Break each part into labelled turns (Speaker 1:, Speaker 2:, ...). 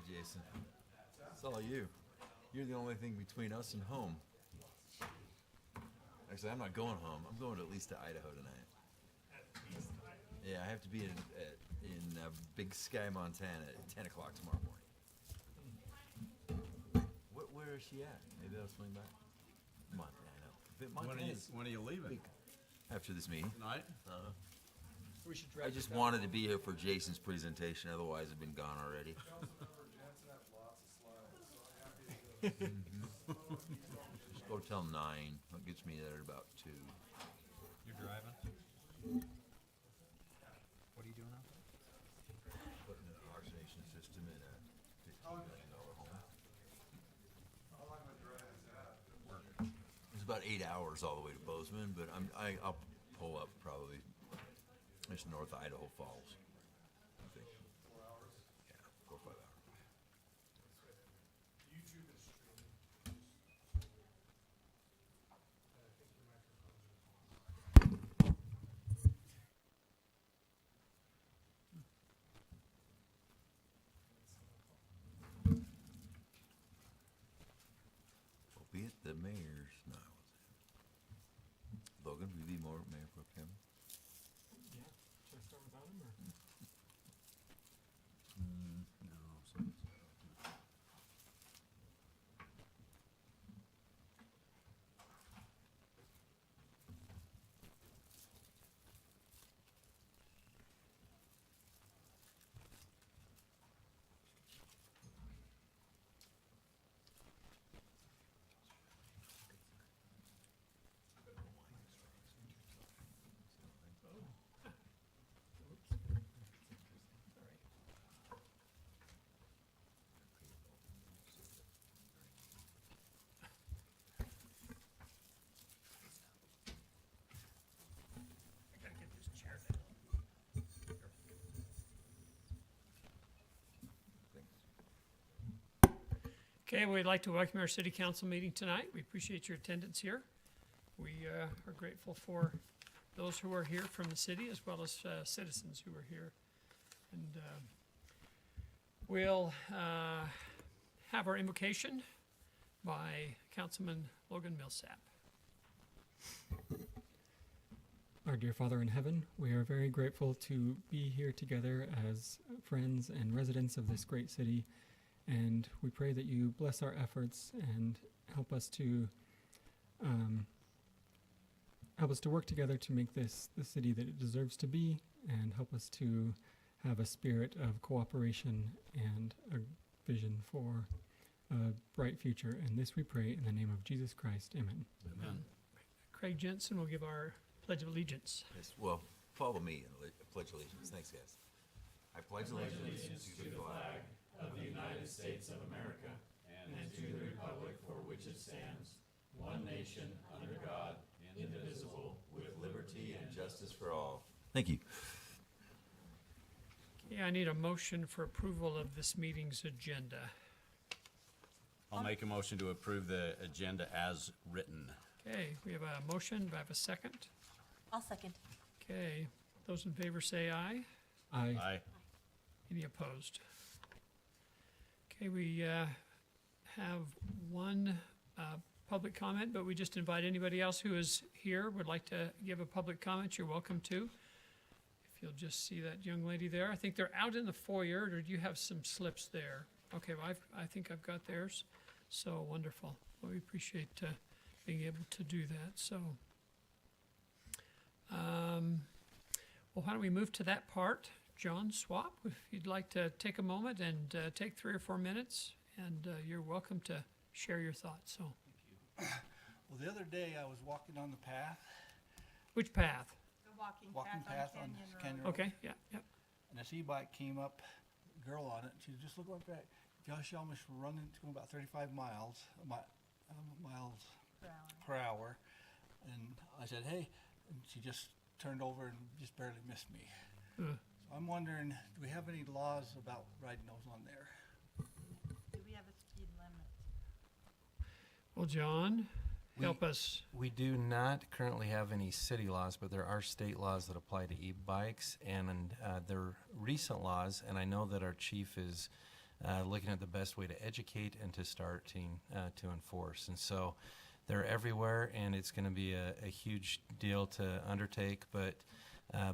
Speaker 1: Jason. It's all you. You're the only thing between us and home. Actually, I'm not going home. I'm going at least to Idaho tonight. Yeah, I have to be in Big Sky, Montana at 10 o'clock tomorrow morning. Where is she at? Maybe I'll swing by. Montana.
Speaker 2: When are you leaving?
Speaker 1: After this meeting.
Speaker 2: Tonight?
Speaker 3: We should
Speaker 1: I just wanted to be here for Jason's presentation. Otherwise, I've been gone already. Just go till 9. That gets me there at about 2.
Speaker 3: You're driving? What are you doing out there?
Speaker 1: Putting an oxidation system in a $15 million home. It's about 8 hours all the way to Bozeman, but I'll pull up probably just north of Idaho Falls. I think. 4 hours? Yeah, 4 or 5 hours.
Speaker 4: YouTube is streaming.
Speaker 1: Be it the mayor's. No, Logan, will you be more mayor pro tem?
Speaker 3: Yeah. Should I start without him or?
Speaker 2: No.
Speaker 3: I gotta get this chair down. Okay, we'd like to welcome our city council meeting tonight. We appreciate your attendance here. We are grateful for those who are here from the city as well as citizens who are here. And we'll have our invocation by Councilman Logan Millsap.
Speaker 5: Our dear Father in heaven, we are very grateful to be here together as friends and residents of this great city, and we pray that you bless our efforts and help us to work together to make this the city that it deserves to be, and help us to have a spirit of cooperation and a vision for a bright future. And this we pray in the name of Jesus Christ. Amen.
Speaker 2: Amen.
Speaker 3: Craig Jensen will give our Pledge of Allegiance.
Speaker 1: Yes, well, follow me in the Pledge Allegiance. Thanks, guys. I pledge allegiance to the flag
Speaker 6: of the United States of America and to the republic for which it stands, one nation, under God, indivisible, with liberty and justice for all.
Speaker 1: Thank you.
Speaker 3: Okay, I need a motion for approval of this meeting's agenda.
Speaker 2: I'll make a motion to approve the agenda as written.
Speaker 3: Okay, we have a motion. Do I have a second?
Speaker 7: I'll second.
Speaker 3: Okay, those in favor say aye.
Speaker 5: Aye.
Speaker 2: Aye.
Speaker 3: Any opposed? Okay, we have one public comment, but we just invite anybody else who is here, would like to give a public comment, you're welcome to. If you'll just see that young lady there. I think they're out in the foyer, or do you have some slips there? Okay, well, I think I've got theirs. So wonderful. Well, we appreciate being able to do that. So, well, why don't we move to that part? John Swap, if you'd like to take a moment and take 3 or 4 minutes, and you're welcome to share your thoughts. So,
Speaker 4: Well, the other day I was walking on the path,
Speaker 3: which path?
Speaker 7: The walking
Speaker 4: path on Canyon Road.
Speaker 3: Okay, yeah, yeah.
Speaker 4: And this e-bike came up, a girl on it, she was just looking like that. She almost running, it's going about 35 miles per hour. And I said, hey, and she just turned over and just barely missed me. So I'm wondering, do we have any laws about riding those on there?
Speaker 7: Do we have a speed limit?
Speaker 3: Well, John, help us.
Speaker 8: We do not currently have any city laws, but there are state laws that apply to e-bikes, and there are recent laws, and I know that our chief is looking at the best way to educate and to starting to enforce. And so they're everywhere, and it's going to be a huge deal to undertake, but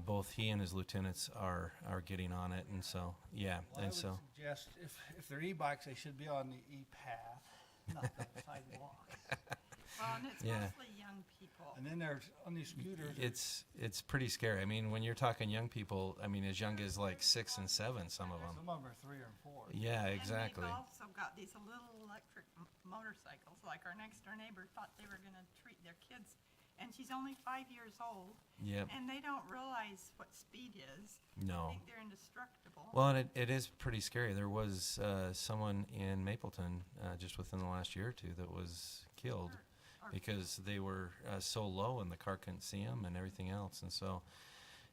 Speaker 8: both he and his lieutenants are getting on it. And so, yeah,
Speaker 4: Well, I
Speaker 8: and
Speaker 4: would
Speaker 8: so,
Speaker 4: suggest if they're e-bikes, they should be on the e-path, not the sidewalk.
Speaker 7: Well, and it's
Speaker 8: Yeah.
Speaker 7: mostly young people.
Speaker 4: And then there's, on these scooters,
Speaker 8: it's pretty scary. I mean, when you're talking young people, I mean, as young as like 6 and 7, some of them.
Speaker 4: some of them are 3 or 4.
Speaker 8: Yeah, exactly.
Speaker 7: And they've also got these little electric motorcycles, like our next door neighbor thought they were gonna treat their kids, and she's only 5 years old,
Speaker 8: Yep.
Speaker 7: and they don't realize what speed is.
Speaker 8: No.
Speaker 7: I think they're indestructible.
Speaker 8: Well, and it is pretty scary. There was someone in Mapleton just within the last year or two that was killed
Speaker 7: Or-
Speaker 8: because they were so low and the car couldn't see them and everything else. And so,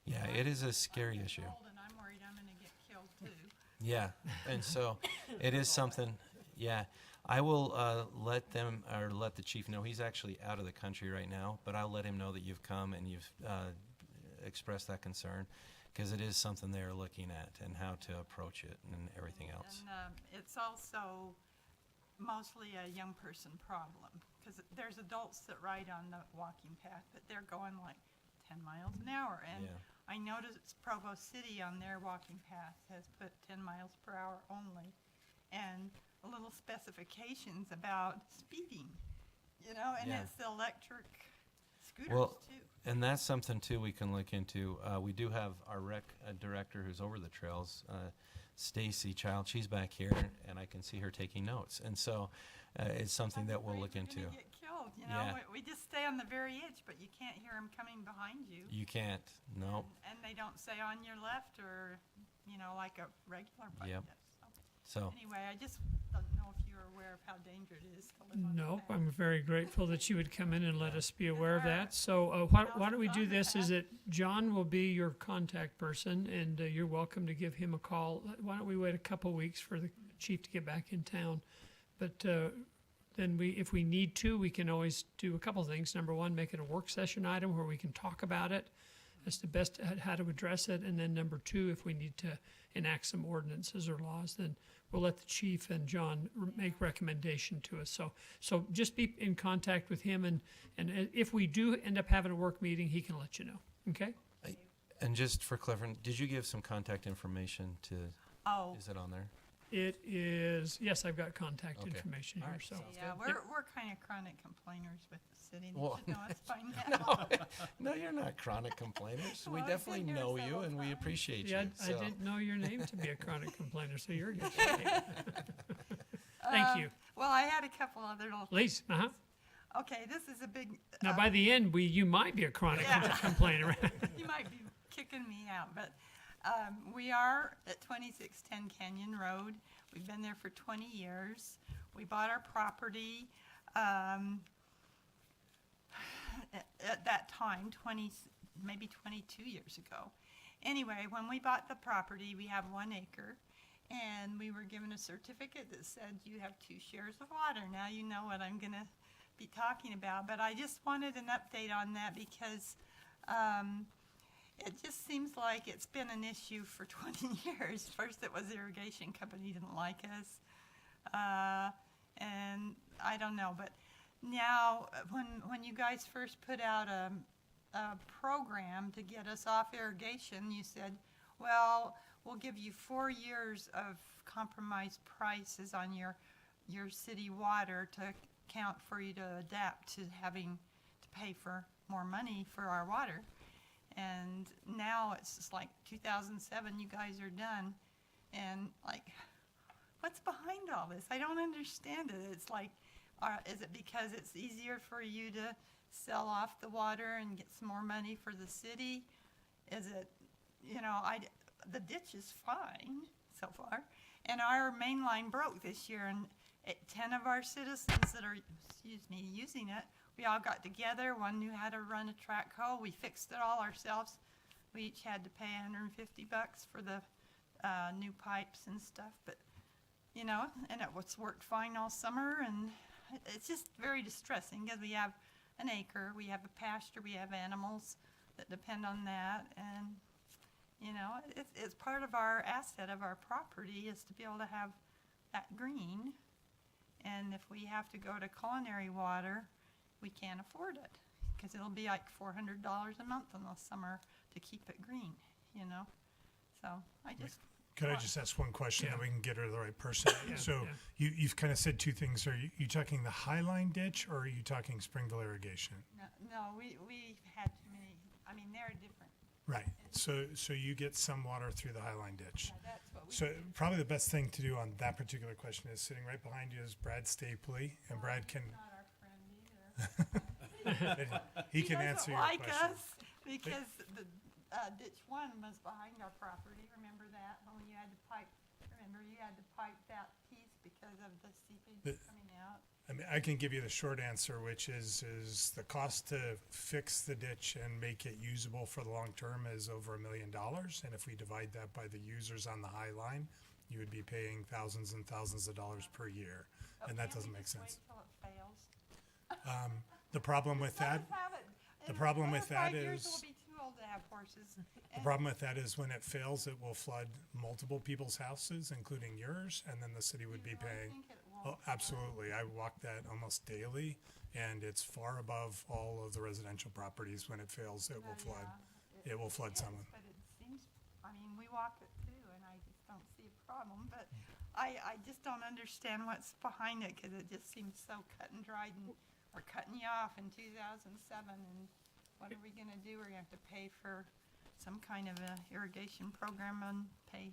Speaker 8: yeah, it is a scary
Speaker 7: I'm
Speaker 8: issue.
Speaker 7: old and I'm worried I'm gonna get killed too.
Speaker 8: Yeah, and so it is something. Yeah, I will let the chief know. He's actually out of the country right now, but I'll let him know that you've come and you've expressed that concern, because it is something they're looking at and how to approach it and everything else.
Speaker 7: And it's also mostly a young person problem, because there's adults that ride on the walking path, but they're going like 10 miles an hour. And
Speaker 8: Yeah.
Speaker 7: I noticed Provo City on their walking path has put 10 miles per hour only, and a little specifications about speeding, you know, and
Speaker 8: Yeah.
Speaker 7: it's the electric scooters
Speaker 8: Well,
Speaker 7: too.
Speaker 8: and that's something too we can look into. We do have our rec director who's over the trails, Stacy Child. She's back here, and I can see her taking notes. And so it's something
Speaker 7: I'm
Speaker 8: that we'll
Speaker 7: afraid
Speaker 8: look
Speaker 7: you're
Speaker 8: into.
Speaker 7: gonna get killed, you know.
Speaker 8: Yeah.
Speaker 7: We just stay on the very edge, but you can't hear them coming behind you.
Speaker 8: You can't. No.
Speaker 7: And they don't say on your left or, you know, like a regular bike
Speaker 8: Yep.
Speaker 7: does.
Speaker 8: So
Speaker 7: Anyway, I just don't know if you're aware of how dangerous it is to live on the
Speaker 3: Nope,
Speaker 7: path.
Speaker 3: I'm very grateful that you would come in and let us be aware of that. So why don't we do this, is that John will be your contact person, and you're welcome to give him a call. Why don't we wait a couple weeks for the chief to get back in town? But then if we need to, we can always do a couple things. Number one, make it a work session item where we can talk about it as to best how to address it. And then number two, if we need to enact some ordinances or laws, then we'll let the chief and John make recommendation to us. So just be in contact with him, and if we do end up having a work meeting, he can let you know, okay?
Speaker 8: and just for Clifford, did you give some contact information to?
Speaker 7: Oh,
Speaker 8: Is it on there?
Speaker 3: It is, yes, I've got contact
Speaker 8: Okay.
Speaker 3: information
Speaker 8: All
Speaker 3: here,
Speaker 8: right,
Speaker 3: so.
Speaker 8: sounds
Speaker 7: yeah,
Speaker 8: good.
Speaker 7: we're kind of chronic complainers with the city. They
Speaker 8: Well,
Speaker 7: should know us by now.
Speaker 8: No, you're not chronic complainers. We
Speaker 7: Well, I've
Speaker 8: definitely
Speaker 7: been here
Speaker 8: know you,
Speaker 7: several
Speaker 8: and we
Speaker 7: times.
Speaker 8: appreciate
Speaker 3: Yeah,
Speaker 8: you.
Speaker 3: I
Speaker 8: So.
Speaker 3: didn't know your name to be a chronic complainer, so you're good. Thank you.
Speaker 7: Well, I had a couple other little,
Speaker 3: Please,
Speaker 7: okay, this is a big.
Speaker 3: Now, by the end, you might be a chronic
Speaker 7: Yeah.
Speaker 3: complainer.
Speaker 7: You might be kicking me out, but we are at 2610 Canyon Road. We've been there for 20 years. We bought our property at that time, maybe 22 years ago. Anyway, when we bought the property, we have 1 acre, and we were given a certificate that said you have 2 shares of water. Now you know what I'm going to be talking about, but I just wanted an update on that because it just seems like it's been an issue for 20 years. First, it was the irrigation company didn't like us, and I don't know. But now, when you guys first put out a program to get us off irrigation, you said, well, we'll give you 4 years of compromised prices on your city water to count for you to adapt to having to pay for more money for our water. And now it's just like 2007, you guys are done. And like, what's behind all this? I don't understand it. It's like, is it because it's easier for you to sell off the water and get some more money for the city? Is it, the ditch is fine so far. And our main line broke this year, and 10 of our citizens that are, using it, we all got together. One knew how to run a track hoe. We fixed it all ourselves. We each had to pay $150 for the new pipes and stuff. But, and it was worked fine all summer. And it's just very distressing because we have an acre, we have a pasture, we have animals that depend on that. And, it's part of our asset of our property is to be able to have that green. And if we have to go to culinary water, we can't afford it, because it'll be like $400 a month in the summer to keep it green, you know? So I just.
Speaker 9: Could I just ask one question
Speaker 3: Yeah.
Speaker 9: that we can get her to the right person?
Speaker 3: Yeah,
Speaker 9: So
Speaker 3: yeah.
Speaker 9: you've kind of said two things. Are you talking the Highline ditch or are you talking Springville irrigation?
Speaker 7: No, we had too many, I mean, they're different.
Speaker 9: Right. So you get some water through the Highline ditch.
Speaker 7: Yeah, that's what we
Speaker 9: So
Speaker 7: do.
Speaker 9: probably the best thing to do on that particular question is sitting right behind you is Brad Stapley, and Brad can
Speaker 7: Not our friend either.
Speaker 9: he can
Speaker 7: doesn't
Speaker 9: answer your
Speaker 7: like
Speaker 9: question.
Speaker 7: us because the ditch one was behind our property. Remember that when you had to pipe? Remember you had to pipe that piece because of the seepage coming out.
Speaker 9: I mean, I can give you the short answer, which is the cost to fix the ditch and make it usable for the long term is over $1 million. And if we divide that by the users on the High Line, you would be paying thousands and thousands of dollars per year, and that
Speaker 7: Can't
Speaker 9: doesn't
Speaker 7: we
Speaker 9: make
Speaker 7: just
Speaker 9: sense.
Speaker 7: Wait till it fails.
Speaker 9: The problem with
Speaker 7: Let
Speaker 9: that,
Speaker 7: us have it.
Speaker 9: the
Speaker 7: In
Speaker 9: problem
Speaker 7: 4 or
Speaker 9: with that
Speaker 7: 5 years,
Speaker 9: is-
Speaker 7: we'll be too old to have horses.
Speaker 9: the problem with that is when it fails, it will flood multiple people's houses, including yours, and then the city would be paying. Oh, absolutely. I walk that almost daily, and it's far above all of the residential properties. When it fails, it will flood. It will flood some of them.
Speaker 7: But it seems, I mean, we walk it too, and I just don't see a problem, but I just don't understand what's behind it, because it just seems so cut and dried, and we're cutting you off in 2007, and what are we gonna do? We're gonna have to pay for some kind of a irrigation program and pay.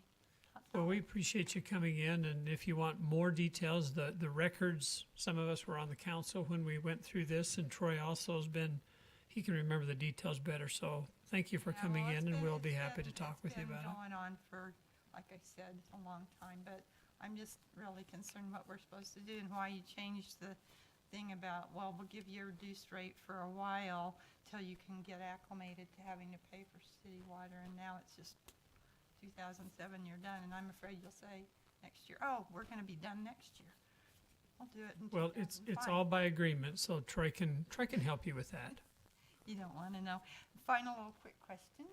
Speaker 3: Well, we appreciate you coming in, and if you want more details, the records, some of us were on the council when we went through this, and Troy also has been, he can remember the details better, so thank you for
Speaker 7: Yeah,
Speaker 3: coming
Speaker 7: well, it's
Speaker 3: in, and
Speaker 7: been-
Speaker 3: we'll be
Speaker 7: it's
Speaker 3: happy to
Speaker 7: been-
Speaker 3: talk with you about
Speaker 7: It's
Speaker 3: it.
Speaker 7: been going on for, like I said, a long time, but I'm just really concerned what we're supposed to do and why you changed the thing about, well, we'll give you a reduced rate for a while till you can get acclimated to having to pay for city water, and now it's just 2007, you're done, and I'm afraid you'll say next year, oh, we're gonna be done next year. We'll do it in
Speaker 3: Well, it's
Speaker 7: 2005.
Speaker 3: all by agreement, so Troy can help you with that.
Speaker 7: You don't want to know. Final little quick question.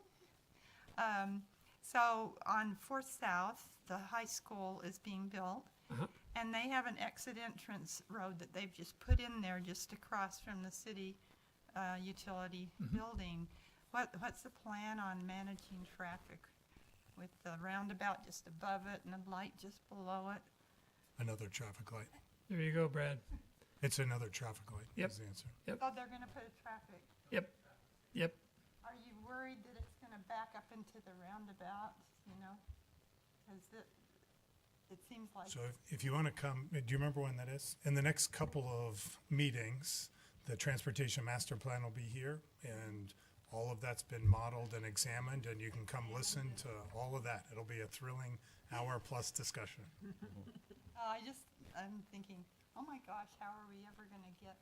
Speaker 7: So on Fourth South, the high school is being built,
Speaker 3: Uh-huh.
Speaker 7: and they have an exit entrance road that they've just put in there just across from the city utility building. What's the plan on managing traffic with the roundabout just above it and the light just below it?
Speaker 9: Another traffic light.
Speaker 3: There you go, Brad.
Speaker 9: It's another traffic light.
Speaker 3: Yep.
Speaker 9: Is the answer.
Speaker 7: Oh, they're going to put a traffic.
Speaker 3: Yep.
Speaker 7: Are you worried that it's gonna back up into the roundabout, you know? Because it seems like,
Speaker 9: So if you want to come, do you remember when that is? In the next couple of meetings, the transportation master plan will be here, and all of that's been modeled and examined, and you can come listen to all of that. It'll be a thrilling hour-plus discussion.
Speaker 7: I'm thinking, oh my gosh, how are we ever gonna get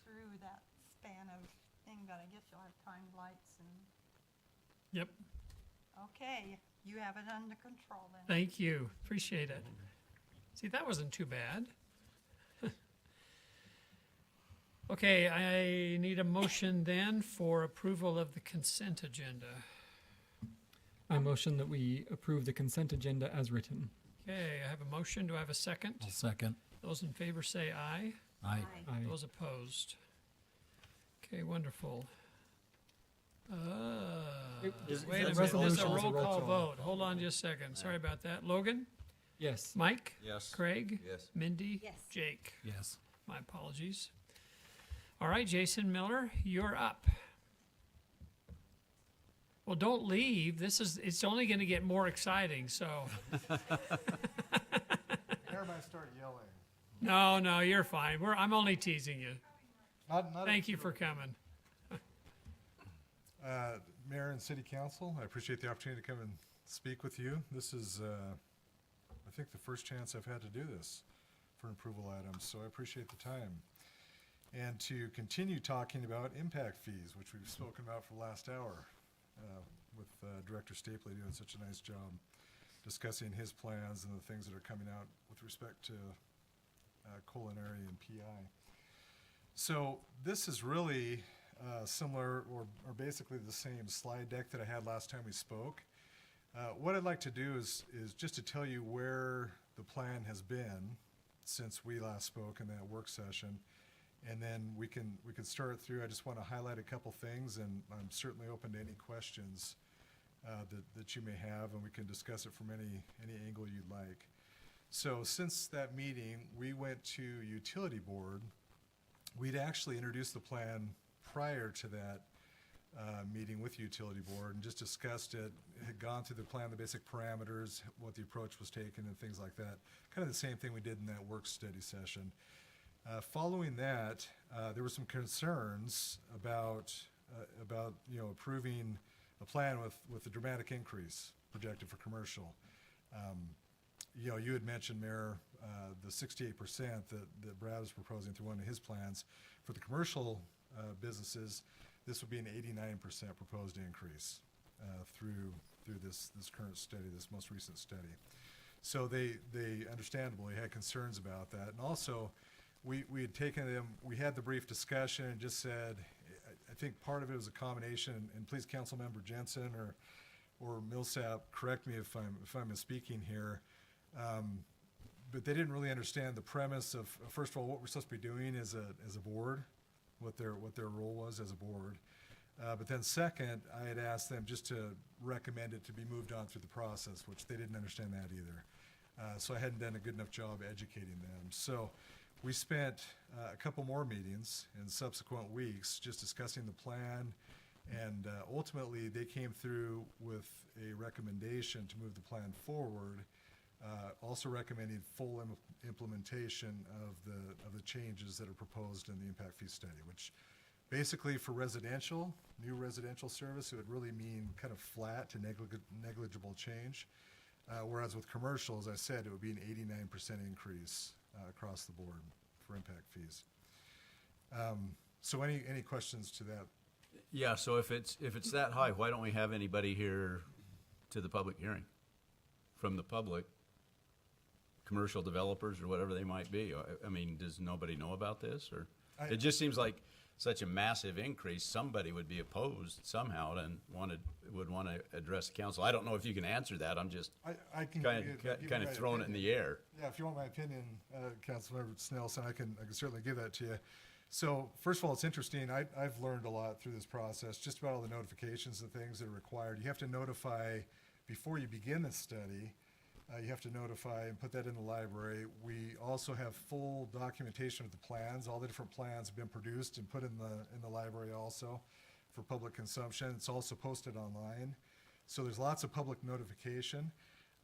Speaker 7: through that span of thing? But I guess you'll have timed lights and,
Speaker 3: Yep.
Speaker 7: okay, you have it under control then.
Speaker 3: Thank you. Appreciate it. See, that wasn't too bad. Okay, I need a motion then for approval of the consent agenda.
Speaker 5: I motion that we approve the consent agenda as written.
Speaker 3: Okay, I have a motion. Do I have a second?
Speaker 6: I'll second.
Speaker 3: Those in favor say aye.
Speaker 6: Aye.
Speaker 5: Aye.
Speaker 3: Those opposed? Okay, wonderful.
Speaker 5: Is
Speaker 3: Wait a
Speaker 5: that
Speaker 3: minute, this is
Speaker 5: resolution?
Speaker 3: a
Speaker 5: It's a
Speaker 3: roll
Speaker 5: roll
Speaker 3: call
Speaker 5: call.
Speaker 3: vote. Hold on just a second. Sorry about that. Logan?
Speaker 5: Yes.
Speaker 3: Mike?
Speaker 2: Yes.
Speaker 3: Craig?
Speaker 1: Yes.
Speaker 3: Mindy?
Speaker 7: Yes.
Speaker 3: Jake?
Speaker 6: Yes.
Speaker 3: My apologies. All right, Jason Miller, you're up. Well, don't leave. It's only going to get more exciting, so.
Speaker 10: Everybody start yelling.
Speaker 3: No, you're fine. I'm only teasing you.
Speaker 10: Not
Speaker 3: Thank you for coming.
Speaker 10: Mayor and City Council, I appreciate the opportunity to come and speak with you. This is, I think, the first chance I've had to do this for an approval item, so I appreciate the time. And to continue talking about impact fees, which we've spoken about for the last hour, with Director Stapley doing such a nice job discussing his plans and the things that are coming out with respect to culinary and PI. So this is really similar or basically the same slide deck that I had last time we spoke. What I'd like to do is just to tell you where the plan has been since we last spoke in that work session. And then we can start through. I just want to highlight a couple things, and I'm certainly open to any questions that you may have, and we can discuss it from any angle you'd like. So since that meeting, we went to utility board. We'd actually introduced the plan prior to that meeting with utility board and just discussed it, had gone through the plan, the basic parameters, what the approach was taken and things like that. Kind of the same thing we did in that work study session. Following that, there were some concerns about approving a plan with a dramatic increase projected for commercial. You had mentioned, Mayor, the 68% that Brad was proposing through one of his plans. For the commercial businesses, this would be an 89% proposed increase through this current study, this most recent study. So they understandably had concerns about that. And also, we had taken them, we had the brief discussion and just said, I think part of it was a combination, and please, Councilmember Jensen or Millsap, correct me if I'm misspeaking here, but they didn't really understand the premise of, first of all, what we're supposed to be doing as a board, what their role was as a board. But then second, I had asked them just to recommend it to be moved on through the process, which they didn't understand that either. So I hadn't done a good enough job educating them. So we spent a couple more meetings in subsequent weeks just discussing the plan, and ultimately they came through with a recommendation to move the plan forward, also recommending full implementation of the changes that are proposed in the impact fee study, which basically for residential, new residential service, it would really mean kind of flat to negligible change. Whereas with commercial, as I said, it would be an 89% increase across the board for impact fees. So any questions to that?
Speaker 2: Yeah, so if it's that high, why don't we have anybody here to the public hearing from the public, commercial developers or whatever they might be? I mean, does nobody know about this? Or it just seems like such a massive increase, somebody would be opposed somehow and would want to address the council. I don't know if you can answer that. I'm just
Speaker 10: I can
Speaker 2: kind of throwing it in the air.
Speaker 10: Yeah, if you want my opinion, Councilmember Snelson, I can certainly give that to you. So first of all, it's interesting. I've learned a lot through this process, just about all the notifications and things that are required. You have to notify before you begin the study. You have to notify and put that in the library. We also have full documentation of the plans. All the different plans have been produced and put in the library also for public consumption. It's also posted online. So there's lots of public notification.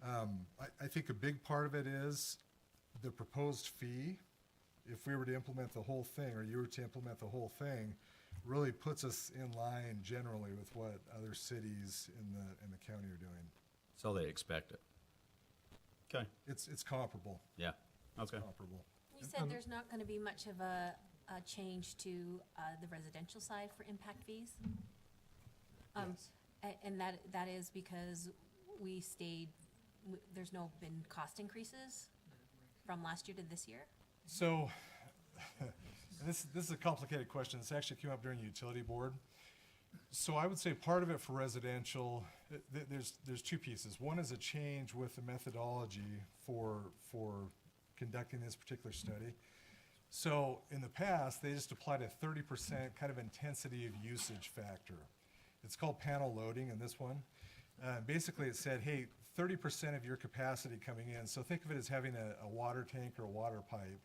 Speaker 10: I think a big part of it is the proposed fee. If we were to implement the whole thing, or you were to implement the whole thing, really puts us in line generally with what other cities in the county are doing.
Speaker 2: So they expect it. Okay.
Speaker 10: It's comparable.
Speaker 2: Yeah.
Speaker 10: It's
Speaker 2: Okay.
Speaker 10: comparable.
Speaker 11: You said there's not going to be much of a change to the residential side for impact fees?
Speaker 10: Yes.
Speaker 11: And that is because there's been cost increases from last year to this year?
Speaker 10: So this is a complicated question. This actually came up during utility board. So I would say part of it for residential, there's two pieces. One is a change with the methodology for conducting this particular study. So in the past, they just applied a 30% kind of intensity of usage factor. It's called panel loading in this one. Basically, it said, hey, 30% of your capacity coming in. So think of it as having a water tank or a water pipe.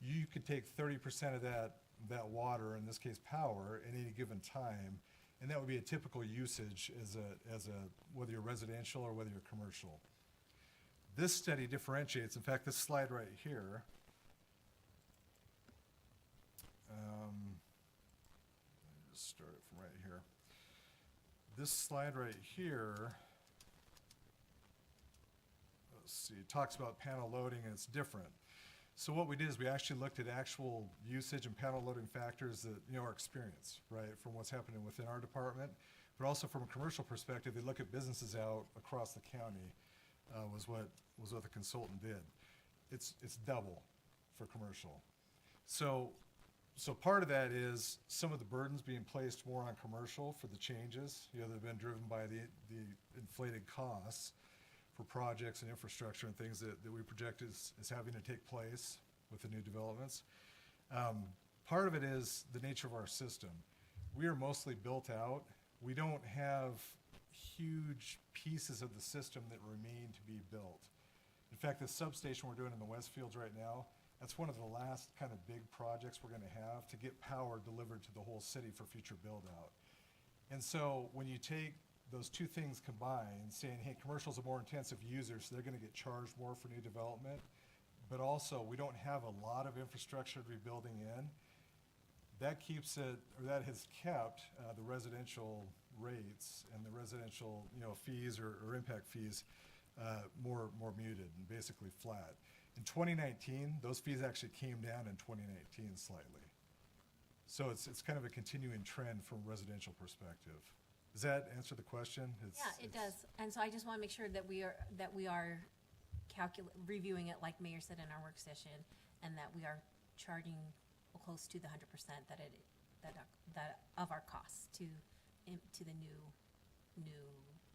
Speaker 10: You could take 30% of that water, in this case power, at any given time, and that would be a typical usage as whether you're residential or whether you're commercial. This study differentiates. In fact, this slide right here. Let me just start it from right here. This slide right here, let's see, talks about panel loading, and it's different. So what we did is we actually looked at actual usage and panel loading factors that, our experience, right, from what's happening within our department, but also from a commercial perspective, they look at businesses out across the county, was what the consultant did. It's double for commercial. So part of that is some of the burdens being placed more on commercial for the changes, that have been driven by the inflated costs. for projects and infrastructure and things that we project is having to take place with the new developments. Part of it is the nature of our system. We are mostly built out. We don't have huge pieces of the system that remain to be built. In fact, the substation we're doing in the Westfields right now, that's one of the last kind of big projects we're going to have to get power delivered to the whole city for future build out. And so when you take those two things combined, saying, hey, commercial's a more intensive user, so they're going to get charged more for new development, but also we don't have a lot of infrastructure to be building in, that keeps it, or that has kept the residential rates and the residential, fees or impact fees more muted and basically flat. In 2019, those fees actually came down in 2019 slightly. So it's kind of a continuing trend from a residential perspective. Does that answer the question?
Speaker 11: Yeah, it does. And so I just want to make sure that we are reviewing it like Mayor said in our work session, and that we are charging close to the 100% that of our costs to the new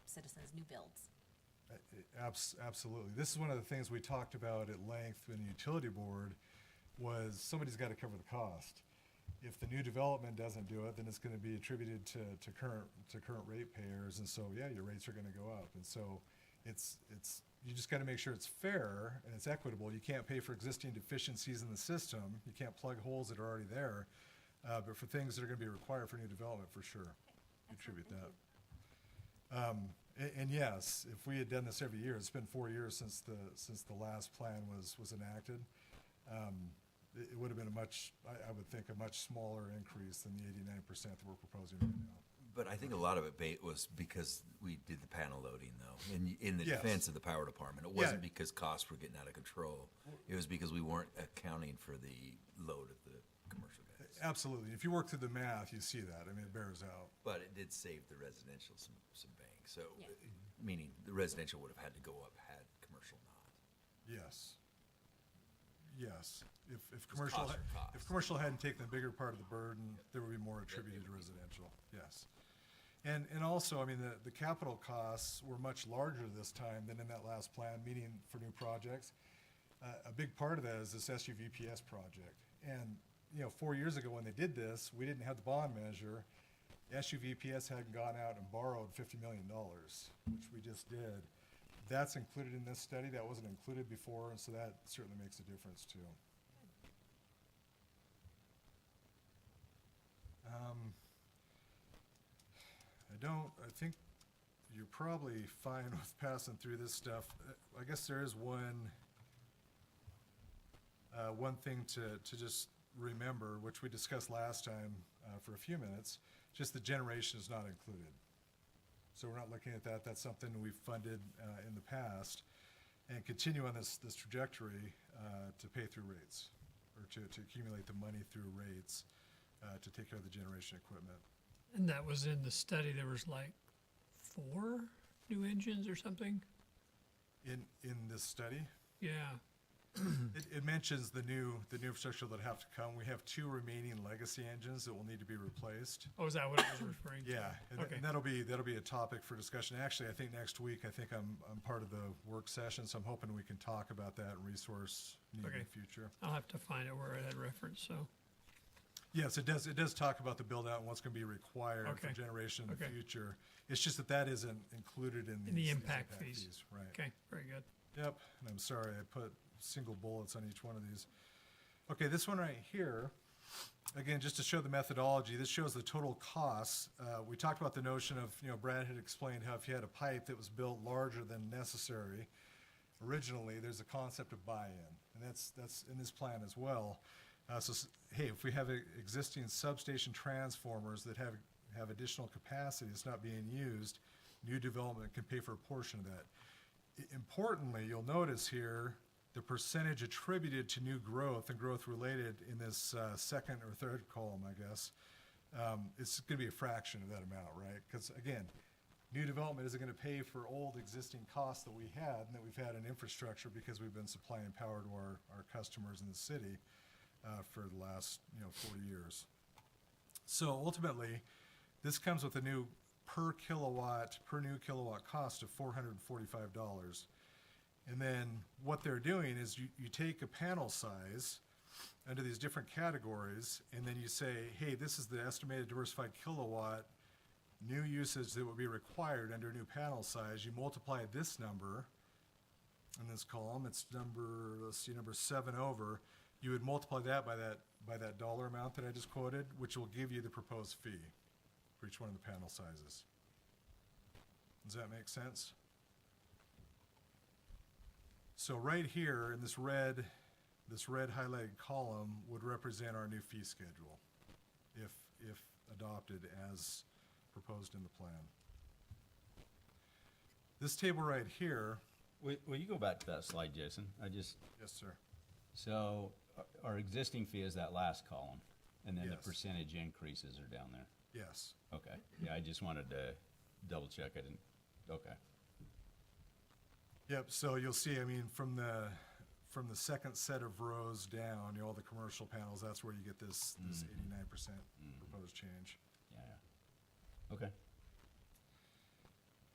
Speaker 11: citizens, new builds.
Speaker 10: Absolutely. This is one of the things we talked about at length in the utility board was somebody's got to cover the cost. If the new development doesn't do it, then it's going to be attributed to current ratepayers, and so your rates are going to go up. And so it's you just got to make sure it's fair and it's equitable. You can't pay for existing deficiencies in the system. You can't plug holes that are already there. But for things that are going to be required for new development, for sure, attribute that. And yes, if we had done this every year, it's been 4 years since the last plan was enacted. It would have been I would think, a much smaller increase than the 89% that we're proposing right now.
Speaker 1: But I think a lot of it was because we did the panel loading, though, in the
Speaker 10: Yes.
Speaker 1: defense of the power department. It wasn't because costs were getting out of control. It was because we weren't accounting for the load of the commercial guys.
Speaker 10: Absolutely. If you work through the math, you see that. I mean, it bears out.
Speaker 1: But it did save the residential some bang. So,
Speaker 11: Yeah.
Speaker 1: meaning the residential would have had to go up had commercial not.
Speaker 10: Yes. Yes. If
Speaker 1: costs are costs.
Speaker 10: if commercial hadn't taken the bigger part of the burden, there would be more attributed to residential. Yes. And also, I mean, the capital costs were much larger this time than in that last plan, meaning for new projects. A big part of that is this SUVPS project. And, 4 years ago when they did this, we didn't have the bond measure. SUVPS hadn't gone out and borrowed $50 million, which we just did. That's included in this study. That wasn't included before, and so that certainly makes a difference too. I think you're probably fine with passing through this stuff. I guess there is one thing to just remember, which we discussed last time for a few minutes, just the generation is not included. So we're not looking at that. That's something we've funded in the past and continue on this trajectory to pay through rates or to accumulate the money through rates to take care of the generation equipment.
Speaker 3: And that was in the study, there was like 4 new engines or something?
Speaker 10: In this study,
Speaker 3: Yeah,
Speaker 10: it mentions the new infrastructure that have to come. We have 2 remaining legacy engines that will need to be replaced.
Speaker 3: oh, is that what it was referring to?
Speaker 10: Yeah, and,
Speaker 3: Okay.
Speaker 10: and that'll be a topic for discussion. Actually, I think next week, I'm part of the work session, so I'm hoping we can talk about that and resource need in
Speaker 3: Okay.
Speaker 10: the future.
Speaker 3: I'll have to find it where it had reference, so,
Speaker 10: Yes, it does talk about the build out and what's going to be required for
Speaker 3: Okay.
Speaker 10: generation in the
Speaker 3: Okay.
Speaker 10: future. It's just that isn't included in
Speaker 3: in the
Speaker 10: these
Speaker 3: impact fees.
Speaker 10: Right.
Speaker 3: Okay, very good.
Speaker 10: Yep, and I'm sorry, I put single bullets on each one of these. Okay, this one right here, again, just to show the methodology, this shows the total costs. We talked about the notion of, Brad had explained how if you had a pipe that was built larger than necessary, originally, there's a concept of buy-in, and that's in this plan as well. Hey, if we have existing substation transformers that have additional capacity that's not being used, new development can pay for a portion of that. Importantly, you'll notice here the percentage attributed to new growth and growth related in this second or third column, I guess, it's going to be a fraction of that amount, right? Because again, new development isn't going to pay for old existing costs that we had and that we've had in infrastructure because we've been supplying power to our customers in the city for the last 40 years. So ultimately, this comes with a new per kilowatt, per new kilowatt cost of $445. And then what they're doing is you take a panel size under these different categories, and then you say, hey, this is the estimated diversified kilowatt new usage that would be required under new panel size. You multiply this number in this column, it's number 7 over. You would multiply that by that dollar amount that I just quoted, which will give you the proposed fee for each one of the panel sizes. Does that make sense? So right here in this red highlighted column would represent our new fee schedule, if adopted as proposed in the plan. This table right here.
Speaker 2: Will you go back to that slide, Jason?
Speaker 10: Yes, sir.
Speaker 2: So our existing fee is that last column, and then
Speaker 10: Yes.
Speaker 2: the percentage increases are down there.
Speaker 10: Yes.
Speaker 2: Okay. Yeah, I just wanted to double check. I didn't. Okay.
Speaker 10: Yep, so you'll see, I mean, from the second set of rows down, all the commercial panels, that's where you get this 89% proposed change.
Speaker 2: Yeah. Okay.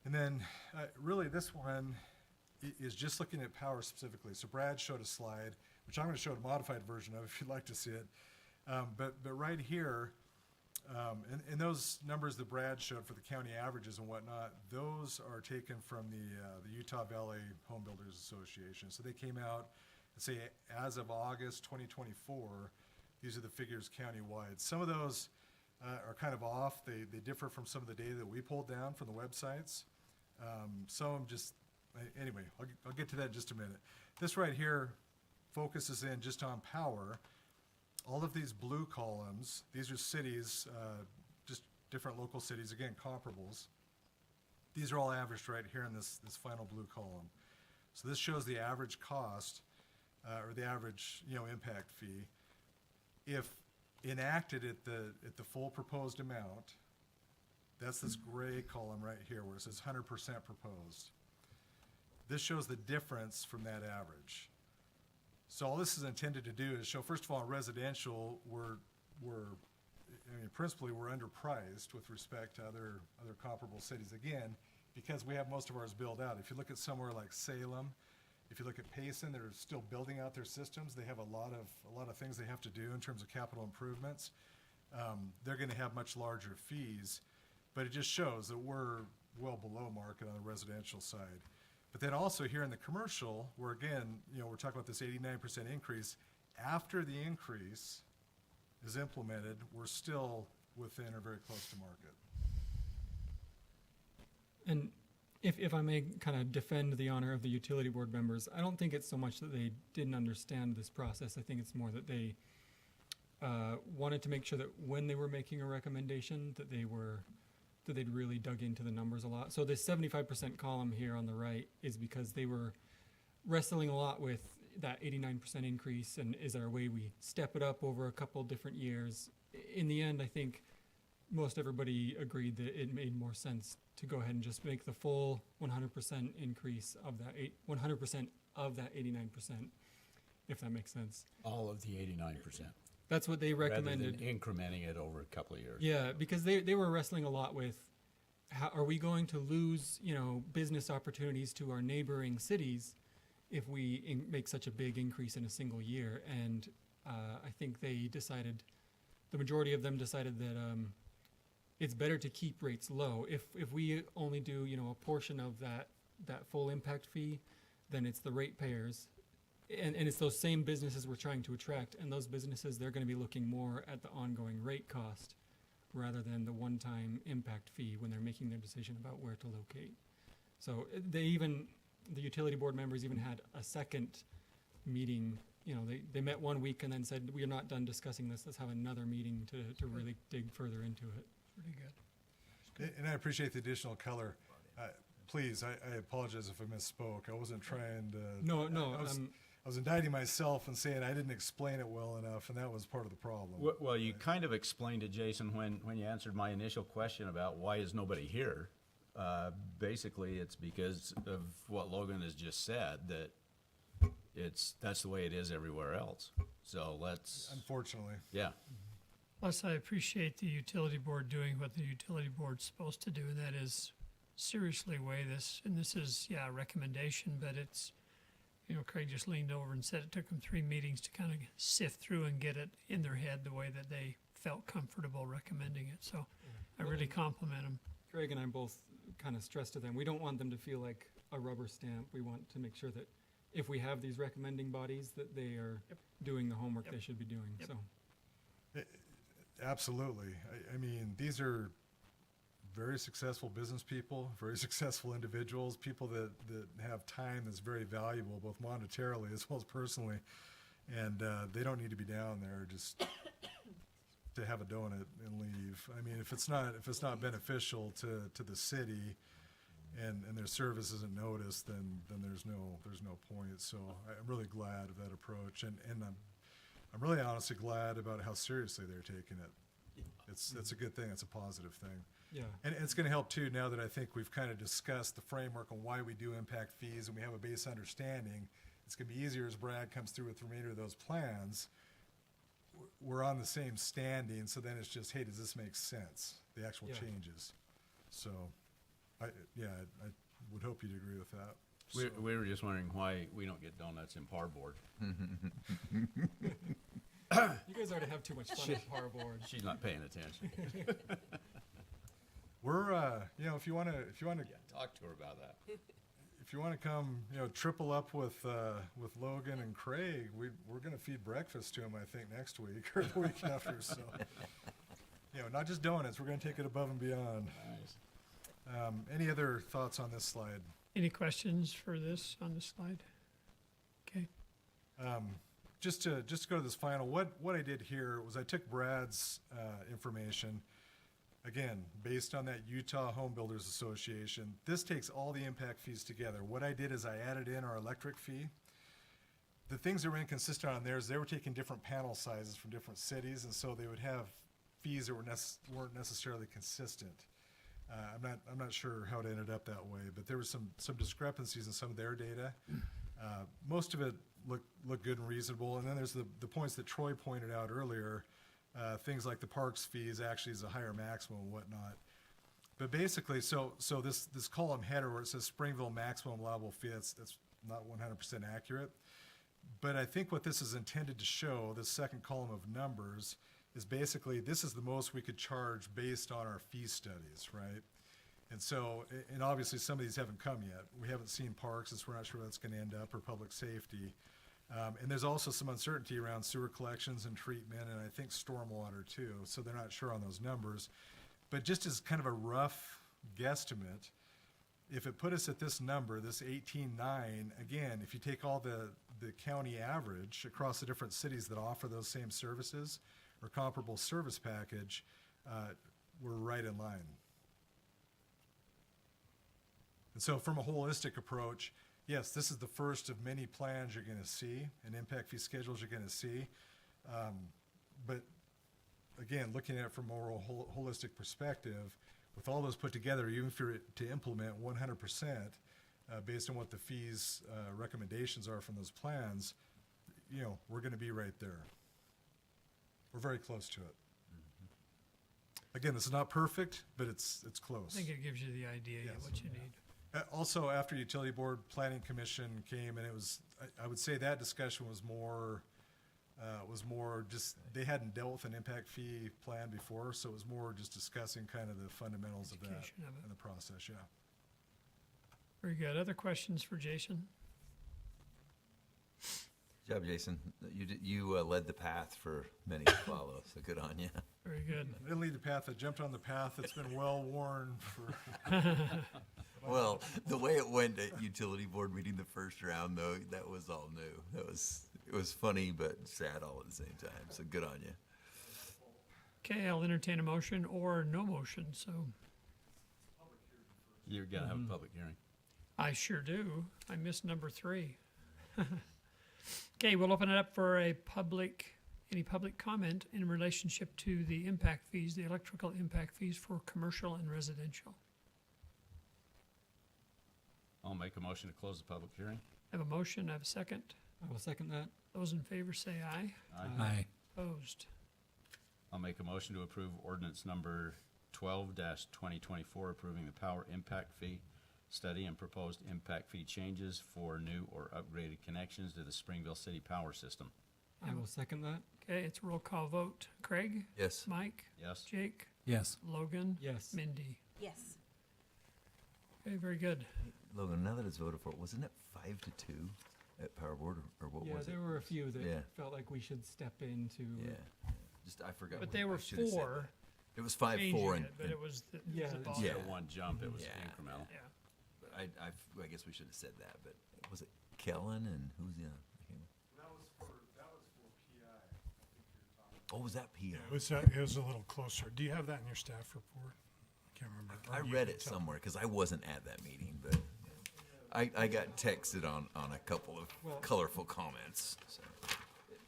Speaker 10: And then, really, this one is just looking at power specifically. So Brad showed a slide, which I'm going to show a modified version of if you'd like to see it. But right here, and those numbers that Brad showed for the county averages and whatnot, those are taken from the Utah Valley Home Builders Association. So they came out and say, as of August 2024, these are the figures countywide. Some of those are kind of off. They differ from some of the data that we pulled down from the websites. Some of them just, anyway, I'll get to that in just a minute. This right here focuses in just on power. All of these blue columns, these are cities, just different local cities, again, comparables. These are all averaged right here in this final blue column. So this shows the average cost, or the average, impact fee. If enacted at the full proposed amount, that's this gray column right here where it says 100% proposed. This shows the difference from that average. So all this is intended to do is show, first of all, in residential, principally we're underpriced with respect to other comparable cities. Again, because we have most of ours built out. If you look at somewhere like Salem, if you look at Payson, they're still building out their systems. They have a lot of things they have to do in terms of capital improvements. They're going to have much larger fees, but it just shows that we're well below market on the residential side. But then also here in the commercial, where again, we're talking about this 89% increase. After the increase is implemented, we're still within or very close to market.
Speaker 5: And if I may kind of defend the honor of the utility board members, I don't think it's so much that they didn't understand this process. I think it's more that they wanted to make sure that when they were making a recommendation that they'd really dug into the numbers a lot. So this 75% column here on the right is because they were wrestling a lot with that 89% increase, and is there a way we step it up over a couple different years? In the end, I think most everybody agreed that it made more sense to go ahead and just make the full 100% increase of that 100% of that 89%, if that makes sense.
Speaker 2: All of the 89%.
Speaker 5: That's what they recommended.
Speaker 2: Rather than incrementing it over a couple of years.
Speaker 5: Yeah, because they were wrestling a lot with, how are we going to lose, business opportunities to our neighboring cities if we make such a big increase in a single year? And I think the majority of them decided that it's better to keep rates low. If we only do, a portion of that full impact fee, then it's the ratepayers. And it's those same businesses we're trying to attract, and those businesses, they're going to be looking more at the ongoing rate cost rather than the one-time impact fee when they're making their decision about where to locate. So the utility board members even had a second meeting. They met 1 week and then said, we are not done discussing this. Let's have another meeting to really dig further into it.
Speaker 3: Pretty good.
Speaker 10: And I appreciate the additional color. Please, I apologize if I misspoke. I wasn't trying to.
Speaker 5: No.
Speaker 10: I was indicting myself and saying I didn't explain it well enough, and that was part of the problem.
Speaker 2: Well, you kind of explained it, Jason, when you answered my initial question about why is nobody here. Basically, it's because of what Logan has just said, that that's the way it is everywhere else. So let's.
Speaker 10: Unfortunately.
Speaker 2: Yeah.
Speaker 3: Plus, I appreciate the utility board doing what the utility board's supposed to do, and that is seriously weigh this. And this is, yeah, a recommendation, but it's, you know, Craig just leaned over and said it took them 3 meetings to kind of sift through and get it in their head the way that they felt comfortable recommending it. So I really compliment them.
Speaker 5: Craig and I both kind of stressed to them, we don't want them to feel like a rubber stamp. We want to make sure that if we have these recommending bodies, that they are doing the homework they should be doing,
Speaker 3: Yep.
Speaker 5: so.
Speaker 10: Absolutely. I mean, these are very successful business people, very successful individuals, people that have time that's very valuable, both monetarily as well as personally. And they don't need to be down there just to have a donut and leave. I mean, if it's not beneficial to the city and their service isn't noticed, then there's no point. So I'm really glad of that approach, and I'm really honestly glad about how seriously they're taking it. It's a good thing. It's a positive thing.
Speaker 5: Yeah.
Speaker 10: And it's going to help too, now that I think we've kind of discussed the framework on why we do impact fees and we have a base understanding. It's going to be easier as Brad comes through with the remainder of those plans. We're on the same standing, so then it's just, hey, does this make sense? The actual
Speaker 5: Yeah.
Speaker 10: changes. So, I would hope you'd agree with that.
Speaker 2: We were just wondering why we don't get donuts in par board.
Speaker 5: You guys already have too much fun at Par Board.
Speaker 2: She's not paying attention.
Speaker 10: We're, if you want to,
Speaker 2: Talk to her about that.
Speaker 10: if you want to come, triple up with Logan and Craig, we're going to feed breakfast to them, I think, next week or the week after. So, not just donuts. We're going to take it above and beyond.
Speaker 2: Nice.
Speaker 10: Any other thoughts on this slide?
Speaker 3: Any questions for this on this slide? Okay.
Speaker 10: Just to go to this final, what I did here was I took Brad's information, again, based on that Utah Home Builders Association. This takes all the impact fees together. What I did is I added in our electric fee. The things that were inconsistent on theirs, they were taking different panel sizes from different cities, and so they would have fees that weren't necessarily consistent. I'm not sure how it ended up that way, but there were some discrepancies in some of their data. Most of it looked good and reasonable, and then there's the points that Troy pointed out earlier. Things like the parks fees actually is a higher maximum and whatnot. But basically, so this column header where it says Springville maximum allowable fee, that's not 100% accurate. But I think what this is intended to show, this second column of numbers, is basically this is the most we could charge based on our fee studies, right? And so, and obviously some of these haven't come yet. We haven't seen parks, so we're not sure where that's going to end up, or public safety. And there's also some uncertainty around sewer collections and treatment, and I think stormwater too. So they're not sure on those numbers. But just as kind of a rough guesstimate, if it put us at this number, this 18.9, again, if you take all the county average across the different cities that offer those same services or comparable service package, we're right in line. And so from a holistic approach, yes, this is the first of many plans you're going to see and impact fee schedules you're going to see. But again, looking at it from a more holistic perspective, with all those put together, even if you're to implement 100% based on what the fees recommendations are from those plans, we're going to be right there. We're very close to it. Again, this is not perfect, but it's close.
Speaker 3: I think it gives you the idea of what you need.
Speaker 10: Also, after Utility Board Planning Commission came, and it was, I would say that discussion was more just, they hadn't dealt with an impact fee plan before, so it was more just discussing kind of the fundamentals of that
Speaker 3: Education of it.
Speaker 10: and the process, yeah.
Speaker 3: Very good. Other questions for Jason?
Speaker 1: Good job, Jason. You led the path for many to follow, so good on you.
Speaker 3: Very good.
Speaker 10: I didn't lead the path, I jumped on the path that's been well-worn for...
Speaker 1: Well, the way it went at utility board meeting the first round, though, that was all new. It was funny but sad all at the same time. So good on you.
Speaker 3: Okay, I'll entertain a motion or no motion. So
Speaker 2: You're gonna have a public hearing.
Speaker 3: I sure do. I missed number 3. Okay, we'll open it up for any public comment in relationship to the impact fees, the electrical impact fees for commercial and residential.
Speaker 2: I'll make a motion to close the public hearing.
Speaker 3: I have a motion. I have a second.
Speaker 5: I will second that.
Speaker 3: Those in favor say aye.
Speaker 2: Aye.
Speaker 3: Opposed?
Speaker 2: I'll make a motion to approve ordinance number 12-2024, approving the power impact fee study and proposed impact fee changes for new or upgraded connections to the Springville City Power System.
Speaker 5: I will second that.
Speaker 3: Okay, it's a roll call vote. Craig?
Speaker 1: Yes.
Speaker 3: Mike?
Speaker 2: Yes?
Speaker 3: Jake?
Speaker 5: Yes.
Speaker 3: Logan?
Speaker 5: Yes.
Speaker 3: Mindy?
Speaker 11: Yes.
Speaker 3: Okay, very good.
Speaker 1: Logan, now that it's voted for, wasn't it 5-2 at Power Board, or what
Speaker 5: Yeah,
Speaker 1: was it?
Speaker 5: there were a few that
Speaker 1: Yeah.
Speaker 5: felt like we should step in to.
Speaker 1: Yeah. Just, I forgot.
Speaker 3: But
Speaker 1: what-
Speaker 3: they
Speaker 1: I
Speaker 3: were
Speaker 1: should've said
Speaker 3: for
Speaker 1: that. It was 5-4
Speaker 3: changing
Speaker 1: and,
Speaker 3: it, but it was the,
Speaker 5: Yeah,
Speaker 3: the
Speaker 5: it's-
Speaker 3: volume.
Speaker 2: Instead of one jump, it was
Speaker 1: Yeah.
Speaker 2: incremental.
Speaker 3: Yeah.
Speaker 1: but I guess we should have said that, but was it Kellen and who's the,
Speaker 10: That was for PI, I think you're talking.
Speaker 1: oh, was that P?
Speaker 9: It was a little closer. Do you have that in your staff report? Can't remember.
Speaker 1: I
Speaker 9: Or you
Speaker 1: read
Speaker 9: can
Speaker 1: it
Speaker 9: tell.
Speaker 1: somewhere because I wasn't at that meeting, but I got texted on a couple of
Speaker 5: Well-
Speaker 1: colorful comments. So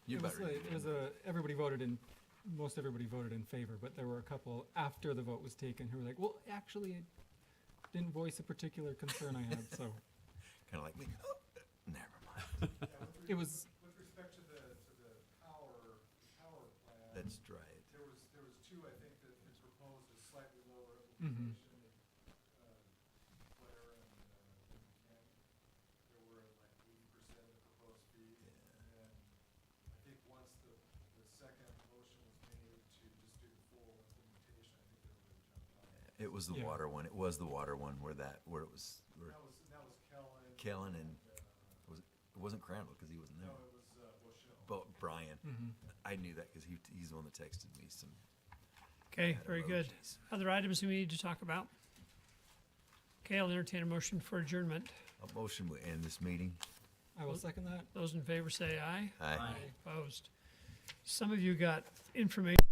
Speaker 1: you
Speaker 5: It was,
Speaker 1: better.
Speaker 5: like, it was everybody voted in, most everybody voted in favor, but there were a couple after the vote was taken who were like, well, actually, it didn't voice a particular concern I had, so
Speaker 1: Kind of like me. Never mind.
Speaker 5: it was,
Speaker 10: With respect to the power plan.
Speaker 1: That's right.
Speaker 10: There was two, I think, that had proposed a slightly lower
Speaker 5: Mhm.
Speaker 10: implementation. Blair and Ken, there were like 80% of the proposed fee. And then I think once the second motion was made to just do the full implementation, I think everybody jumped on it.
Speaker 1: It was the
Speaker 5: Yeah.
Speaker 1: water one. It was the water one where it was where
Speaker 10: That was Kellen.
Speaker 1: Kellen and it wasn't Crandall because he wasn't there.
Speaker 10: No, it was Bushell.
Speaker 1: But Brian,
Speaker 5: mhm.
Speaker 1: I knew that because he's the one that texted me some.
Speaker 3: Okay,
Speaker 1: Had
Speaker 3: very good.
Speaker 1: emojis.
Speaker 3: Other items we need to talk about? Okay, I'll entertain a motion for adjournment.
Speaker 1: A motion will end this meeting.
Speaker 5: I will second that.
Speaker 3: Those in favor say aye.
Speaker 1: Aye.
Speaker 3: Opposed. Some of you got information